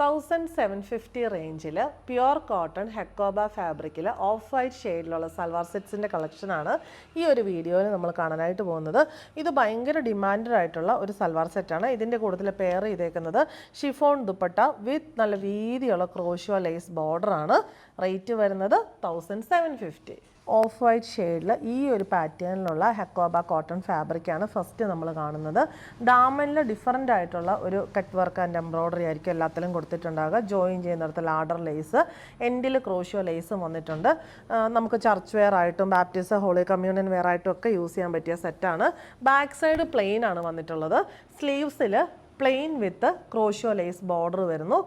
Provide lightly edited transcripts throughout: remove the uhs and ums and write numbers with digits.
1750 റേഞ്ചിൽ pure cotton Hakoba ഫാബ്രിക്കിൽ of white ഷെയ്ഡിലുള്ള salwar സെറ്റ്സിൻ്റെ കളക്ഷനാണ് ഈ ഒരു വീഡിയോയിൽ നമ്മൾ കാണാനായിട്ട് പോകുന്നത്. ഇത് ഭയങ്കര ഡിമാൻഡഡ് ആയിട്ടുള്ള ഒരു സൽവാർ സെറ്റാണ്. ഇതിൻ്റെ കൂടുതൽ പെയർ ചെയ്തേക്കുന്നത് ഷിഫോൺ ദുപ്പട്ട വിത്ത് നല്ല വീതിയുള്ള ക്രോഷ്യോ ലേസ് ബോർഡറാണ്. റേറ്റ് വരുന്നത് 1750. ഓഫ് വൈറ്റ് ഷെയ്ഡിൽ ഈ ഒരു പാറ്റേണിലുള്ള ഹെക്കോബ കോട്ടൺ ഫാബ്രിക്കാണ് ഫസ്റ്റ് നമ്മൾ കാണുന്നത്. ഡാമനിൽ ഡിഫറൻ്റ് ആയിട്ടുള്ള ഒരു കട്ട് വർക്ക് ആൻഡ് എംബ്രോയ്ഡറി ആയിരിക്കും എല്ലാത്തിലും കൊടുത്തിട്ടുണ്ടാകുക. ജോയിൻ ചെയ്യുന്നിടത്ത് ലാഡർ ലേസ്, എൻഡിൽ ക്രോഷ്യോ ലേസും വന്നിട്ടുണ്ട്. നമുക്ക് ചർച്ച് വെയർ ആയിട്ടും ബാപ്റ്റിസ്റ്റ് ഹോളി കമ്മ്യൂണിയൻ വെയർ ആയിട്ടും ഒക്കെ യൂസ് ചെയ്യാൻ പറ്റിയ സെറ്റാണ്. ബാക്ക് സൈഡ് പ്ലെയിൻ ആണ് വന്നിട്ടുള്ളത്. സ്ലീവ്സിൽ plane with crochet lace border വരുന്നു.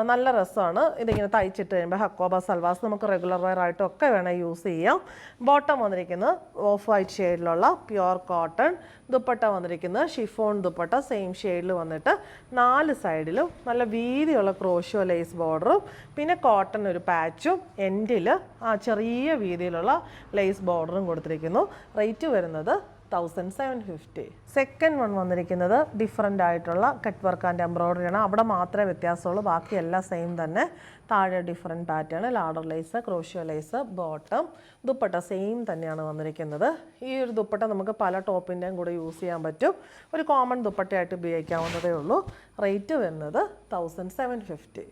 നല്ല രസമാണ്. ഇതിങ്ങനെ തയ്ച്ചിട്ട് കഴിയുമ്പോൾ ഹക്കോബ സൽവാസ് നമുക്ക് റെഗുലർ വെയർ ആയിട്ടൊക്കെ വേണേൽ യൂസ് ചെയ്യാം. ബോട്ടം വന്നിരിക്കുന്നത് ഓഫ് വൈറ്റ് ഷെയ്ഡിലുള്ള പ്യുവർ കോട്ടൺ, ദുപ്പട്ട വന്നിരിക്കുന്നത് ഷിഫോൺ ദുപ്പട്ട സെയിം ഷെയ്ഡിൽ വന്നിട്ട് 4 സൈഡിലും നല്ല വീതിയുള്ള ക്രോഷ്യോ ലേസ് ബോർഡറും പിന്നെ കോട്ടൺ ഒരു പാച്ചും എൻഡിൽ ചെറിയ വീതിയിലുള്ള ലേസ് ബോർഡറും കൊടുത്തിരിക്കുന്നു. റേറ്റ് വരുന്നത് 1750. സെക്കൻഡ് വൺ വന്നിരിക്കുന്നത് ഡിഫറൻ്റ് ആയിട്ടുള്ള കട്ട് വർക്ക് ആൻഡ് എംബ്രോയ്ഡറി ആണ്. അവിടെ മാത്രമേ വ്യത്യാസമുള്ളൂ, ബാക്കി എല്ലാം സെയിം തന്നെ. താഴെ different pattern, ladder lace, crochet lace, bottom, dupatta same തന്നെയാണ് വന്നിരിക്കുന്നത്. ഈ ഒരു ദുപ്പട്ട നമുക്ക് പല ടോപ്പിൻ്റെയും കൂടെ യൂസ് ചെയ്യാൻ പറ്റും. ഒരു കോമൺ ദുപ്പട്ടയായിട്ട് ഉപയോഗിക്കാവുന്നതേ ഉള്ളൂ. റേറ്റ് വരുന്നത് 1750.